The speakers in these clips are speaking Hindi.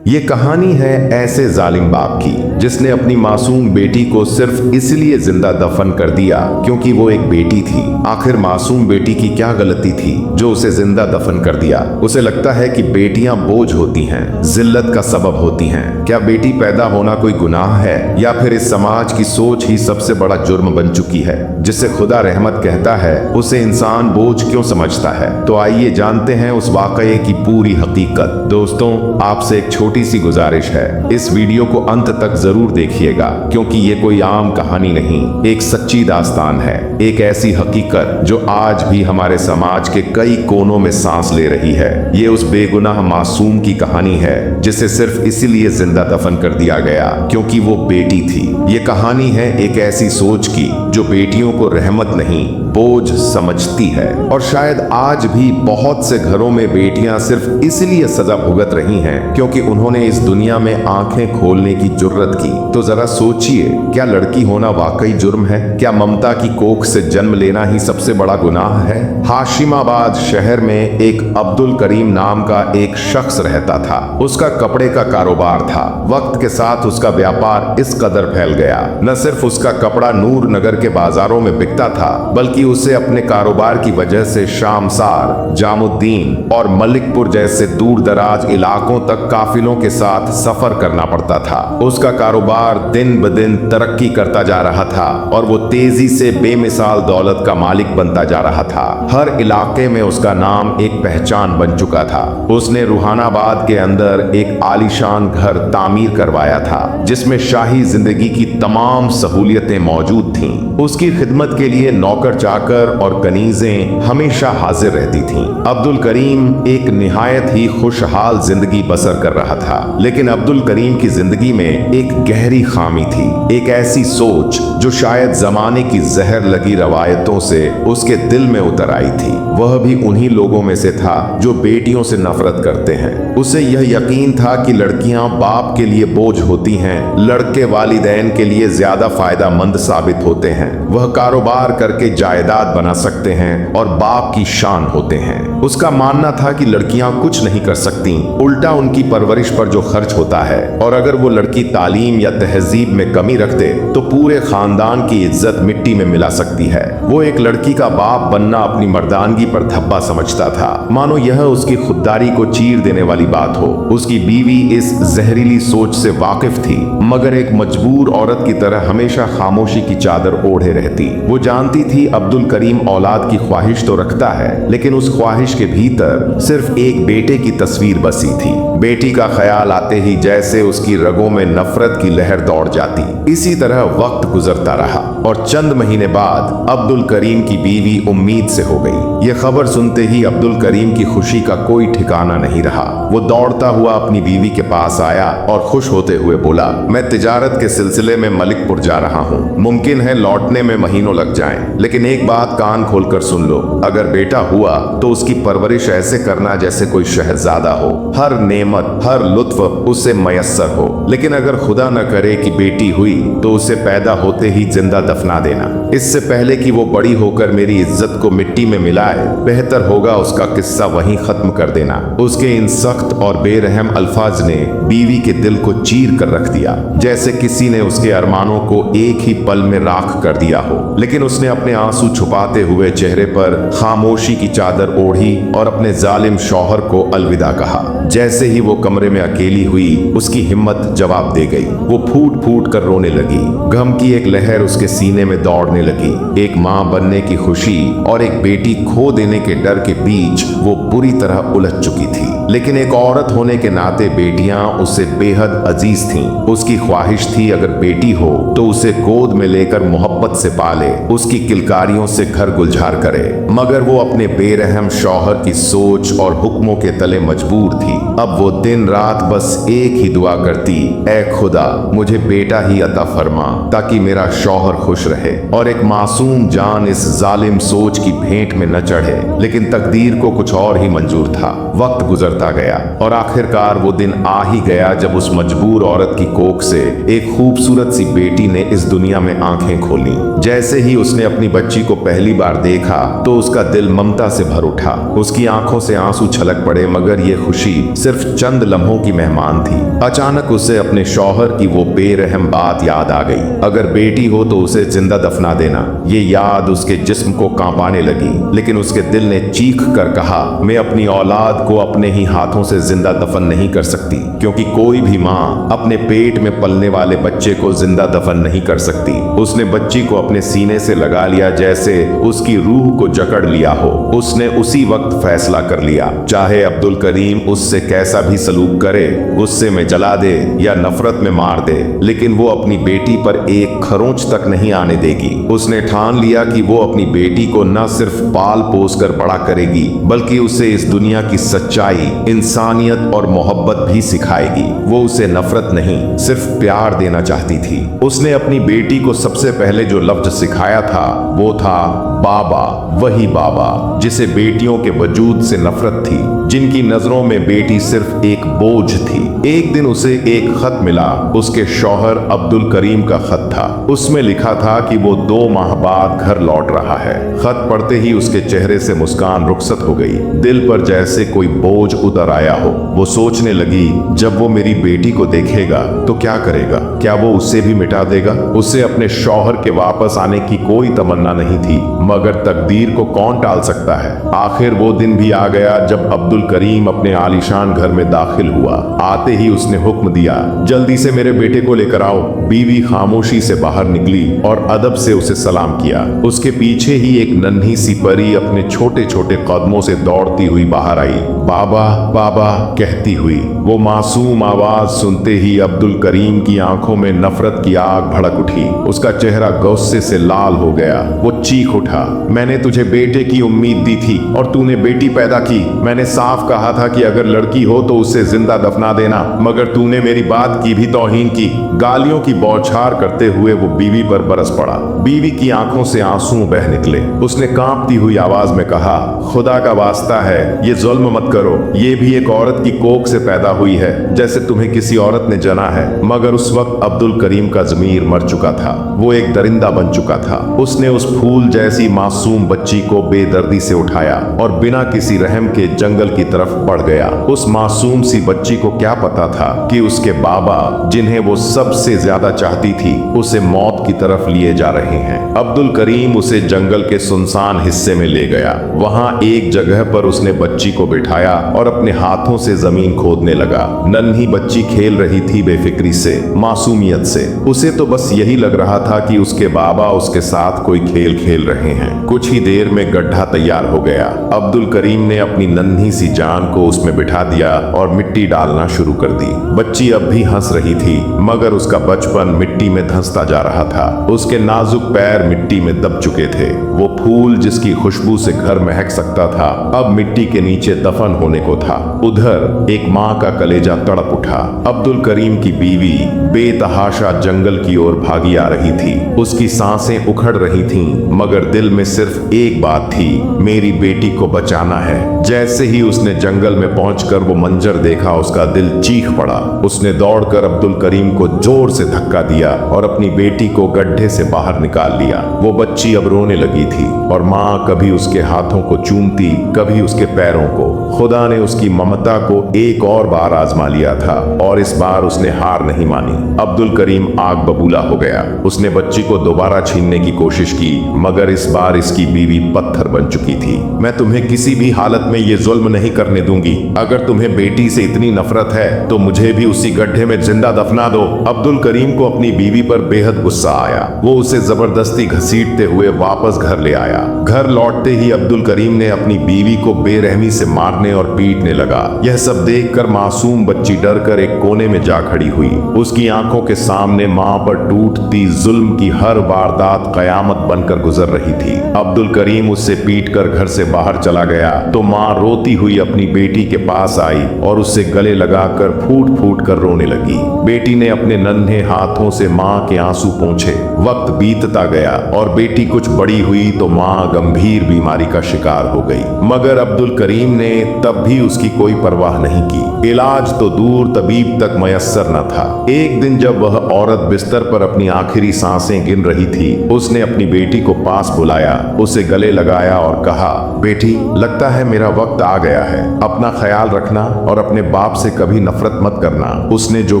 ये कहानी है ऐसे जालिम बाप की जिसने अपनी मासूम बेटी को सिर्फ इसलिए जिंदा दफन कर दिया क्योंकि वो एक बेटी थी। आखिर मासूम बेटी की क्या गलती थी जो उसे जिंदा दफन कर दिया? उसे लगता है कि बेटियां बोझ होती हैं, जिल्लत का सबब होती हैं। क्या बेटी पैदा होना कोई गुनाह है या फिर इस समाज की सोच ही सबसे बड़ा जुर्म बन चुकी है? जिसे खुदा रहमत कहता है उसे इंसान बोझ क्यों समझता है? तो आइए जानते हैं उस वाकये की पूरी हकीकत। दोस्तों, आपसे एक छोटी सी गुजारिश है, इस वीडियो को अंत तक जरूर देखिएगा क्योंकि ये कोई आम कहानी नहीं, एक सच्ची दास्तान है, एक ऐसी हकीकत जो आज भी हमारे समाज के कई कोनों में सांस ले रही है। ये उस बेगुनाह मासूम की कहानी है जिसे सिर्फ इसीलिए जिंदा दफन कर दिया गया क्योंकि वो बेटी थी। ये कहानी है एक ऐसी सोच की जो बेटियों को रहमत नहीं बोझ समझती है। और शायद आज भी बहुत से घरों में बेटियां सिर्फ इसलिए सजा भुगत रही हैं क्योंकि उन्होंने इस दुनिया में आंखें खोलने की जुर्रत की। तो जरा सोचिए, क्या लड़की होना वाकई जुर्म है? क्या ममता की कोख से जन्म लेना ही सबसे बड़ा गुनाह है? हाशिमाबाद शहर में एक अब्दुल करीम नाम का एक शख्स रहता था। उसका कपड़े का कारोबार था। वक्त के साथ उसका व्यापार इस कदर फैल गया, न सिर्फ उसका कपड़ा नूर नगर के बाजारों में बिकता था बल्कि उसे अपने कारोबार की वजह से शामसार, जामुद्दीन और मलिकपुर जैसे दूर दराज इलाकों तक काफिलों के साथ सफर करना पड़ता था। उसका कारोबार दिन ब दिन तरक्की करता जा रहा था और वो तेजी से बेमिसाल दौलत का मालिक बनता जा रहा था। हर इलाके में उसका नाम एक पहचान बन चुका था। उसने रुहानाबाद के अंदर एक आलीशान घर तामीर करवाया था जिसमें शाही जिंदगी की तमाम सहूलियतें मौजूद थीं। उसकी खिदमत के लिए नौकर चाकर और कनीजें हमेशा हाजिर रहती थीं। अब्दुल करीम एक निहायत ही खुशहाल जिंदगी बसर कर रहा था, लेकिन अब्दुल करीम की जिंदगी में एक गहरी खामी थी, एक ऐसी सोच जो शायद जमाने की जहर लगी रवायतों से उसके दिल में उतर आई थी। वह भी उन्हीं लोगों में से था जो बेटियों से नफरत करते हैं। उसे यह यकीन था कि लड़कियां बाप के लिए बोझ होती हैं, लड़के वालिदैन के लिए ज्यादा फायदामंद साबित होते हैं। वह कारोबार करके जायदाद बना सकते हैं और बाप की शान होते हैं। उसका मानना था कि लड़कियां कुछ नहीं कर सकती, उल्टा उनकी परवरिश पर जो खर्च होता है, और अगर वो लड़की तालीम या तहजीब में कमी रखते तो पूरे खानदान की इज्जत मिट्टी में मिला सकती है। वो एक लड़की का बाप बनना अपनी मर्दानगी पर धब्बा समझता था, मानो यह उसकी खुददारी को चीर देने वाली बात हो। उसकी बीवी इस जहरीली सोच से वाकिफ थी, मगर एक मजबूर औरत की तरह हमेशा खामोशी की चादर ओढ़े रहती। वो जानती थी अब्दुल करीम औलाद की ख्वाहिश तो रखता है, लेकिन उस ख्वाहिश के भीतर सिर्फ एक बेटे की तस्वीर बसी थी। बेटी का ख्याल आते ही जैसे उसकी रगों में नफरत की लहर दौड़ जाती। इसी तरह वक्त गुजरता रहा और चंद महीने बाद अब्दुल करीम की बीवी उम्मीद से हो गई। यह खबर सुनते ही अब्दुल करीम की खुशी का कोई ठिकाना नहीं रहा। वो दौड़ता हुआ अपनी बीवी के पास आया और खुश होते हुए बोला, मैं तिजारत के सिलसिले में मलिकपुर जा रहा हूँ, मुमकिन है लौटने में महीनों लग जाएं, लेकिन एक बात कान खोलकर सुन लो, अगर बेटा हुआ तो उसकी परवरिश ऐसे करना जैसे कोई शहजादा हो, हर नेमत हर लुत्फ उससे मयस्सर हो। लेकिन अगर खुदा न करे कि बेटी हुई तो उसे पैदा होते ही जिंदा दफना देना, इससे पहले कि वो बड़ी होकर मेरी इज्जत को मिट्टी में मिलाए, बेहतर होगा उसका किस्सा वहीं खत्म कर देना। उसके इन सख्त और बेरहम अल्फाज ने बीवी के दिल को चीर कर रख दिया, जैसे किसी ने उसके अरमानों को एक ही पल में राख कर दिया हो। लेकिन उसने अपने आंसू छुपाते हुए चेहरे पर खामोशी की चादर ओढ़ी और अपने जालिम शौहर को अलविदा कहा। जैसे ही वो कमरे में अकेली हुई, उसकी हिम्मत जवाब दे गई। वो फूट फूट कर रोने लगी। गम की एक लहर उसके सीने में दौड़ने लगी। एक मां बनने की खुशी और एक बेटी खो देने के डर के बीच वो बुरी तरह उलझ चुकी थी। लेकिन एक औरत होने के नाते बेटियां उसे बेहद अजीज थीं। उसकी ख्वाहिश थी अगर बेटी हो तो उसे गोद में लेकर मोहब्बत से पाले, उसकी किलकारियों से घर गुलजार करे। मगर वो अपने बेरहम शौहर की सोच और हुक्मों के तले मजबूर थी। अब वो दिन रात बस एक ही दुआ करती, ऐ खुदा मुझे बेटा ही अता फरमा ताकि मेरा शौहर खुश रहे और एक मासूम जान इस जालिम सोच की भेंट में न चढ़े। लेकिन तकदीर को कुछ और ही मंजूर था। वक्त गुजरता गया और आखिरकार वो दिन आ ही गया जब उस मजबूर औरत की कोख से एक खूबसूरत सी बेटी ने इस दुनिया में आंखें खोली। जैसे ही उसने अपनी बच्ची को पहली बार देखा तो उसका दिल ममता से भर उठा। उसकी आंखों से आंसू छलक पड़े, मगर ये खुशी सिर्फ चंद लम्हों की मेहमान थी। अचानक उसे अपने शौहर की वो बेरहम बात याद आ गई, अगर बेटी हो तो उसे जिंदा दफना देना। ये याद उसके जिस्म को कांपाने लगी, लेकिन उसके दिल ने चीख कर कहा, मैं अपनी औलाद को अपने ही हाथों से जिंदा दफन नहीं कर सकती, क्योंकि कोई भी माँ अपने पेट में पलने वाले बच्चे को जिंदा दफन नहीं कर सकती। उसने बच्ची को अपने सीने से लगा लिया, जैसे उसकी रूह को जकड़ लिया हो। उसने उसी वक्त फैसला कर लिया, चाहे अब्दुल करीम उससे कैसा भी सलूक करे, गुस्से में जला दे या नफरत में मार दे, लेकिन वो अपनी बेटी पर एक खरोंच तक नहीं आने देगी। उसने ठान लिया कि वो अपनी बेटी को न सिर्फ पाल पोस कर बड़ा करेगी, बल्कि उसे इस दुनिया की सच्चाई, इंसानियत और मोहब्बत भी सिखाएगी। वो उसे नफरत नहीं, सिर्फ प्यार देना चाहती थी। उसने अपनी बेटी को सबसे पहले जो लफ्ज सिखाया था वो था बाबा, वही बाबा जिसे बेटियों के वजूद से नफरत थी, जिनकी नजरों में बेटी सिर्फ एक बोझ थी। एक दिन उसे एक खत मिला, उसके शौहर अब्दुल करीम का खत था। उसमें लिखा था कि वो 2 माह बाद घर लौट रहा है। खत पढ़ते ही उसके चेहरे से मुस्कान रुखसत हो गई, दिल पर जैसे कोई बोझ उतर आया हो। वो सोचने लगी, जब वो मेरी बेटी को देखेगा तो क्या करेगा? क्या वो उसे भी मिटा देगा? उसे अपने शौहर के वापस आने की कोई तमन्ना नहीं थी, मगर तकदीर को कौन टाल सकता है। आखिर वो दिन भी आ गया जब अब्दुल करीम अपने आलीशान घर में दाखिल हुआ। आते ही उसने हुक्म दिया, जल्दी से मेरे बेटे को लेकर आओ। बीवी खामोशी से बाहर निकली और अदब से उसे सलाम किया। उसके पीछे ही एक नन्ही सी परी अपने छोटे छोटे कदमों से दौड़ती हुई बाहर आई। बाबा बाबा कहती हुई। वो मासूम आवाज सुनते ही अब्दुल करीम की आंखों में नफरत की आग भड़क उठी। उसका चेहरा गुस्से से लाल हो गया। वो चीख उठा, मैंने तुझे बेटे की उम्मीद दी थी और तूने बेटी पैदा की। मैंने साफ कहा था कि अगर लड़की हो तो उसे जिंदा दफना देना, मगर तूने मेरी बात की भी तौहीन की। गालियों की बौछार करते हुए वो बीवी पर बरस पड़ा। बीवी की आंखों से आंसू बह निकले। उसने कांपती हुई आवाज में कहा, खुदा का वास्ता है, ये जुल्म मत करो। ये भी एक औरत की कोख से पैदा हुई है, जैसे तुम्हें किसी औरत ने जना है। मगर उस वक्त अब्दुल करीम का ज़मीर मर चुका था। वो एक दरिंदा बन चुका था। उसने उस फूल जैसी मासूम बच्ची को बेदर्दी से उठाया और बिना किसी रहम के जंगल की तरफ बढ़ गया। उस मासूम सी बच्ची को क्या पता था कि उसके बाबा, जिन्हें वो सबसे ज्यादा चाहती थी, उसे मौत की तरफ लिए जा रहे हैं। अब्दुल करीम उसे जंगल के सुनसान हिस्से में ले गया। वहां एक जगह पर उसने बच्ची को बिठाया और अपने हाथों से जमीन खोदने लगा। नन्ही बच्ची खेल रही थी बेफिक्री से, मासूमियत से। उसे तो बस यही लग रहा था कि उसके बाबा उसके साथ कोई खेल खेल रहे हैं। कुछ ही देर में गड्ढा तैयार हो गया। अब्दुल करीम ने अपनी नन्ही सी जान को उसमें बिठा दिया और मिट्टी डालना शुरू कर दी। बच्ची अब भी हंस रही थी, मगर उसका बचपन मिट्टी में धंसता जा रहा था। उसके नाजुक पैर मिट्टी में दब चुके थे। वो फूल जिसकी खुशबू से घर महक सकता था, अब मिट्टी के नीचे दफन होने को था। उधर एक माँ का कलेजा तड़प उठा। अब्दुल करीम की बीवी बेतहाशा जंगल की ओर भागी आ रही थी। उसकी सांसें उखड़ रही थीं, मगर दिल में सिर्फ एक बात थी, मेरी बेटी को बचाना है। जैसे ही उसने जंगल में पहुंचकर वो मंजर देखा, उसका दिल चीख पड़ा। उसने दौड़कर अब्दुल करीम को जोर से धक्का दिया और अपनी बेटी को गड्ढे से बाहर निकाल लिया। वो बच्ची अब रोने लगी थी और माँ कभी उसके हाथों को चूमती, कभी उसके पैरों को। खुदा ने उसकी ममता को एक और बार आजमा लिया था और इस बार उसने हार नहीं मानी। अब्दुल करीम आग बबूला हो गया। उसने बच्ची को दोबारा छीनने की कोशिश की, मगर इस बार इसकी बीवी पत्थर बन चुकी थी। मैं तुम्हें किसी भी हालत में ये जुल्म नहीं करने दूंगी। अगर तुम्हें बेटी से इतनी नफरत है तो मुझे भी उसी गड्ढे में जिंदा दफना दो। अब्दुल करीम को अपनी बीवी पर बेहद गुस्सा आया। वो उसे जबरदस्ती घसीटते हुए वापस घर ले आया। घर लौटते ही अब्दुल करीम ने अपनी बीवी को बेरहमी से मारने और पीटने लगा। यह सब देखकर मासूम बच्ची डरकर एक कोने में जा खड़ी हुई। उसकी आंखों के सामने मां पर टूटती जुल्म की हर वारदात कयामत बनकर गुजर रही थी। अब्दुल करीम उससे पीटकर घर से बाहर चला गया तो मां रोती हुई अपनी बेटी के पास आई और उससे गले लगाकर फूट फूट कर रोने लगी। बेटी ने अपने नन्हे हाथों से मां के आंसू पोंछे। वक्त बीतता गया और बेटी कुछ बड़ी हुई हुई तो माँ गंभीर बीमारी का शिकार हो गई, मगर अब्दुल करीम ने तब भी उसकी कोई परवाह नहीं की। इलाज तो दूर, तबीब तक मयस्सर न था। एक दिन जब वह औरत बिस्तर पर अपनी आखिरी सांसें गिन रही थी, उसने अपनी बेटी को पास बुलाया, उसे गले लगाया और कहा, बेटी, लगता है मेरा वक्त आ गया है। अपना ख्याल रखना और अपने बाप से कभी नफरत मत करना। उसने जो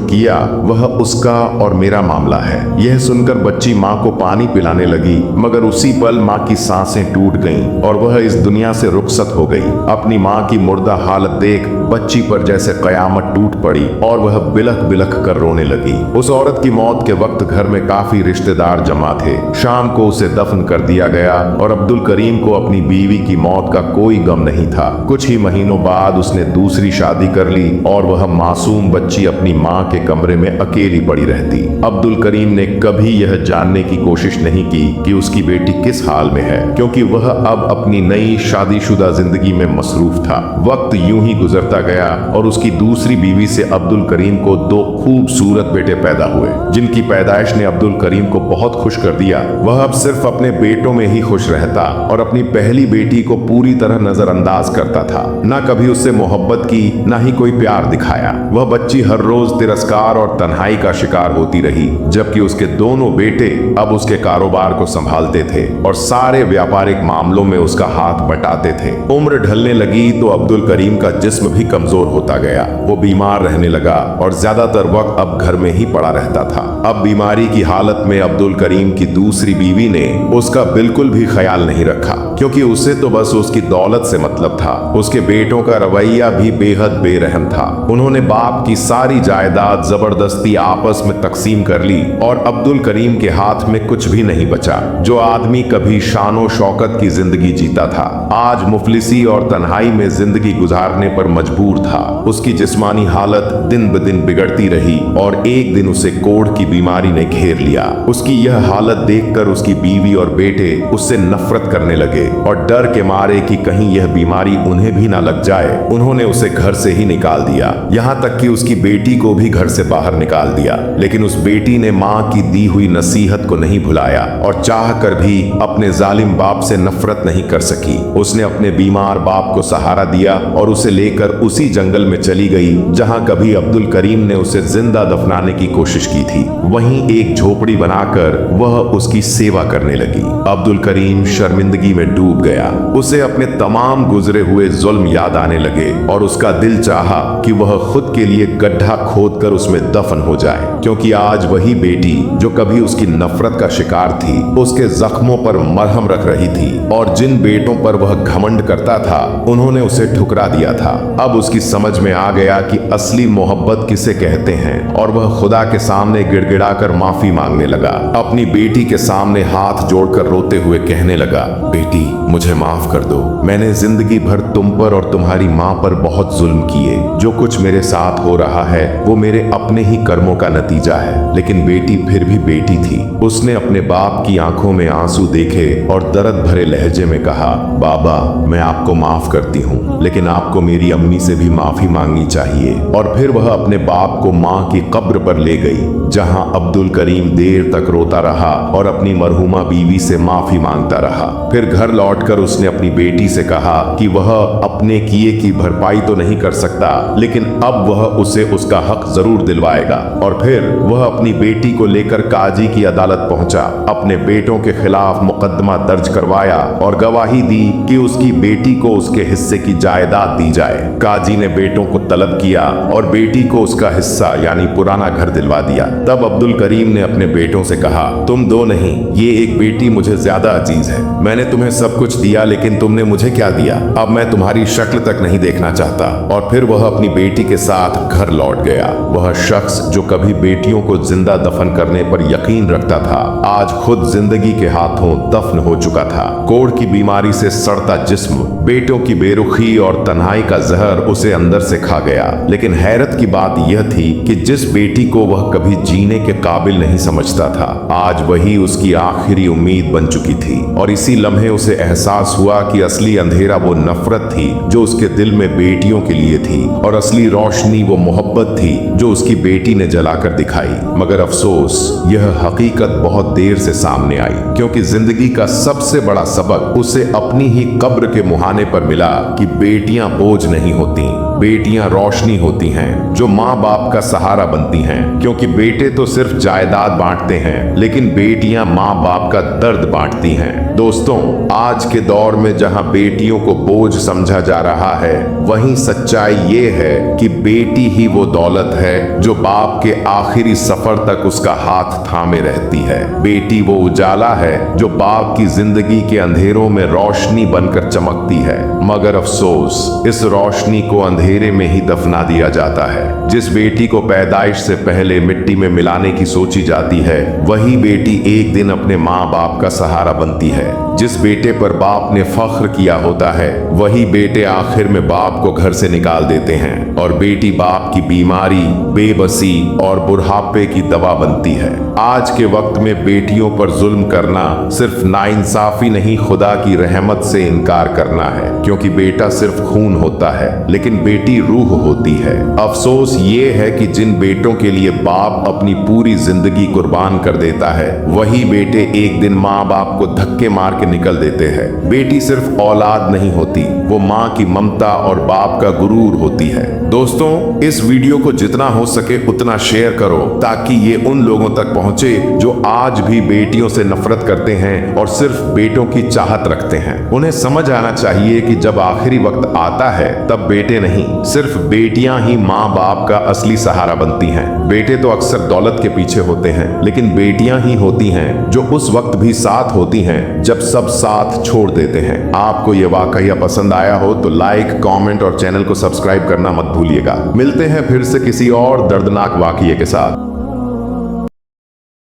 किया वह उसका और मेरा मामला है। यह सुनकर बच्ची माँ को पानी पिलाने लगी, मगर उसी पल माँ की सांसें टूट गईं और वह इस दुनिया से रुखसत हो गई। अपनी माँ की मुर्दा हालत देख बच्ची पर जैसे कयामत टूट पड़ी और वह बिलख बिलख कर रोने लगी। उस औरत की मौत के वक्त घर में काफी रिश्तेदार जमा थे। शाम को उसे दफन कर दिया गया और अब्दुल करीम को अपनी बीवी की मौत का कोई गम नहीं था। कुछ ही महीनों बाद उसने दूसरी शादी कर ली और वह मासूम बच्ची अपनी माँ के कमरे में अकेली पड़ी रहती। अब्दुल करीम ने कभी यह जानने की कोशिश नहीं की कि उसकी बेटी किस हाल में है, क्योंकि वह अब अपनी नई शादीशुदा जिंदगी में मसरूफ था। वक्त यूं ही गुजरता गया और उसकी दूसरी बीवी से अब्दुल करीम को 2 खूबसूरत बेटे पैदा हुए, जिनकी पैदाइश ने अब्दुल करीम को बहुत खुश कर दिया। वह अब सिर्फ अपने बेटों में ही खुश रहता और अपनी पहली बेटी को पूरी तरह नजरअंदाज करता था। न कभी उससे मोहब्बत की, न ही कोई प्यार दिखाया। वह बच्ची हर रोज तिरस्कार और तन्हाई का शिकार होती रही, जबकि उसके दोनों बेटे अब उसके कारोबार को संभालते थे और सारे व्यापारिक मामलों में उसका हाथ बटाते थे। उम्र ढलने लगी तो अब्दुल करीम का जिस्म भी कमजोर होता गया। वो बीमार रहने लगा और ज्यादातर वक्त अब घर में ही पड़ा रहता था। अब बीमारी की हालत में अब्दुल करीम की दूसरी बीवी ने उसका बिल्कुल भी ख्याल नहीं रखा, क्योंकि उसे तो बस उसकी दौलत से मतलब था। उसके बेटों का रवैया भी बेहद बेरहम था। उन्होंने बाप की सारी जायदाद जबरदस्ती आपस में तकसीम कर ली और अब्दुल करीम के हाथ में कुछ भी नहीं बचा। जो आदमी कभी शानो शौकत की जिंदगी जीता था, आज मुफलिसी और तन्हाई में जिंदगी गुजारने पर मजबूर था। उसकी जिस्मानी हालत दिन ब दिन बिगड़ती रही और एक दिन उसे कोढ़ की बीमारी ने घेर लिया। उसकी यह हालत देखकर उसकी बीवी और बेटे उससे नफरत करने लगे और डर के मारे कि कहीं यह बीमारी उन्हें भी ना लग जाए, उन्होंने उसे घर से ही निकाल दिया। यहाँ तक कि उसकी बेटी को भी घर से बाहर निकाल दिया। लेकिन उस बेटी ने माँ की दी हुई नसीहत को नहीं भुलाया और चाह कर भी अपने जालिम बाप से नफरत नहीं कर सकी। उसने अपने बीमार बाप को सहारा दिया और उसे लेकर उसी जंगल में चली गई जहाँ कभी अब्दुल करीम ने उसे जिंदा दफनाने की कोशिश की थी। वहीं एक झोपड़ी बनाकर वह उसकी सेवा करने लगी। अब्दुल करीम शर्मिंदगी में डूब गया। उसे अपने तमाम गुजरे हुए जुल्म याद आने लगे और उसका दिल चाहा कि वह खुद के लिए गड्ढा खोदकर उसमें दफन हो जाए, क्योंकि आज वही बेटी जो कभी उसकी नफरत का शिकार थी, उसके जख्मों पर मरहम रख रही थी और जिन बेटों पर वह घमंड करता था, उन्होंने उसे ठुकरा दिया था। अब उसकी समझ में आ गया कि असली मोहब्बत किसे कहते हैं और वह खुदा के सामने गिड़गिड़ाकर माफी मांगने लगा। अपनी बेटी के सामने हाथ जोड़कर रोते हुए कहने लगा, बेटी, मुझे माफ कर दो। मैंने जिंदगी भर तुम पर और तुम्हारी माँ पर बहुत जुल्म किए। जो कुछ मेरे साथ हो रहा है वो मेरे अपने ही कर्मों का नतीजा है। लेकिन बेटी फिर भी बेटी थी। उसने अपने बाप की आंखों में आंसू देखे और दर्द भरे लहजे में कहा, बाबा, मैं आपको माफ करती हूँ, लेकिन आपको मेरी अम्मी से भी माफी मांगनी चाहिए। और फिर वह अपने बाप को माँ की कब्र पर ले गई, जहां अब्दुल करीम देर तक रोता रहा और अपनी मरहूमा बीवी से माफी मांगता रहा। फिर घर लौटकर उसने अपनी बेटी से कहा कि वह अपने किए की भरपाई तो नहीं कर सकता, लेकिन अब वह उसे उसका हक जरूर दिलवाएगा। और फिर वह अपनी बेटी को लेकर काजी की अदालत पहुंचा, अपने बेटों के खिलाफ मुकदमा दर्ज करवाया और गवाही दी कि उसकी बेटी को उसके हिस्से की जायदाद दी जाए। काजी ने बेटों को तलब किया और बेटी को उसका हिस्सा यानी पुराना घर दिलवा दिया। तब अब्दुल करीम ने अपने बेटों से कहा, तुम दो नहीं, ये एक बेटी मुझे ज्यादा अजीज है। मैंने तुम्हें सब कुछ दिया, लेकिन तुमने मुझे क्या दिया? अब मैं तुम्हारी शक्ल तक नहीं देखना चाहता। और फिर वह अपनी बेटी के साथ घर लौट गया। वह शख्स जो कभी बेटियों को जिंदा दफन करने पर यकीन रखता था, आज खुद जिंदगी के हाथों दफन हो चुका था। कोढ़ की बीमारी से सड़ता जिस्म, बेटों की बेरुखी और तन्हाई का जहर उसे अंदर से खा गया। लेकिन हैरत की बात यह थी कि जिस बेटी को वह कभी जीने के काबिल नहीं समझता था, आज वही उसकी आखिरी उम्मीद बन चुकी थी। और इसी लम्हे उसे एहसास हुआ कि असली अंधेरा वो नफरत थी जो उसके दिल में बेटियों के लिए थी, और असली रोशनी वो मोहब्बत थी जो उसकी बेटी ने जलाकर दिखाई। मगर अफसोस, यह हकीकत बहुत देर से सामने आई, क्योंकि जिंदगी जिंदगी का सबसे बड़ा सबक उसे अपनी ही कब्र के मुहाने पर मिला कि बेटियां बोझ नहीं होती, बेटियां रोशनी होती हैं जो माँ बाप का सहारा बनती हैं। क्योंकि बेटे तो सिर्फ जायदाद बांटते हैं, लेकिन बेटियां माँ बाप का दर्द बांटती हैं। दोस्तों, आज के दौर में जहां बेटियों को बोझ समझा जा रहा है, वहीं सच्चाई ये है कि बेटी ही वो दौलत है जो बाप के आखिरी सफर तक उसका हाथ थामे रहती है। बेटी वो उजाला है जो बाप की जिंदगी के अंधेरों में रोशनी बनकर चमकती है। मगर अफसोस, इस रोशनी को अंधेरे में ही दफना दिया जाता है। जिस बेटी को पैदाइश से पहले मिट्टी में मिलाने की सोची जाती है, वही बेटी एक दिन अपने माँ बाप का सहारा बनती है। जिस बेटे पर बाप ने फख्र किया होता है, वही बेटे आखिर में बाप को घर से निकाल देते हैं और बेटी बाप की बीमारी, बेबसी और बुढ़ापे की दवा बनती है। आज के वक्त में बेटियों पर जुल्म करना सिर्फ नाइंसाफी नहीं, खुदा की रहमत से इनकार करना है। क्योंकि बेटा सिर्फ खून होता है, लेकिन बेटी रूह होती है। अफसोस ये है कि जिन बेटों के लिए बाप अपनी पूरी जिंदगी कुर्बान कर देता है, वही बेटे एक दिन माँ बाप को धक्के मार के निकल देते हैं। बेटी सिर्फ औलाद नहीं होती, वो माँ की ममता और बाप का गुरूर होती है। दोस्तों, इस वीडियो को जितना हो सके उतना शेयर करो, ताकि ये उन लोगों तक पहुंचे जो आज भी बेटियों से नफरत करते हैं और सिर्फ बेटों की चाहत रखते हैं। उन्हें समझ आना चाहिए कि जब आखिरी वक्त आता है, तब बेटे नहीं, सिर्फ बेटियां ही माँ बाप का असली सहारा बनती हैं। बेटे तो अक्सर दौलत के पीछे होते हैं, लेकिन बेटियां ही होती हैं जो उस वक्त भी साथ होती हैं जब सब साथ छोड़ देते हैं। आपको ये वाकया पसंद आया हो तो लाइक, कमेंट और चैनल को सब्सक्राइब करना मत भूलिएगा। मिलते हैं फिर से किसी और दर्दनाक वाकये के साथ।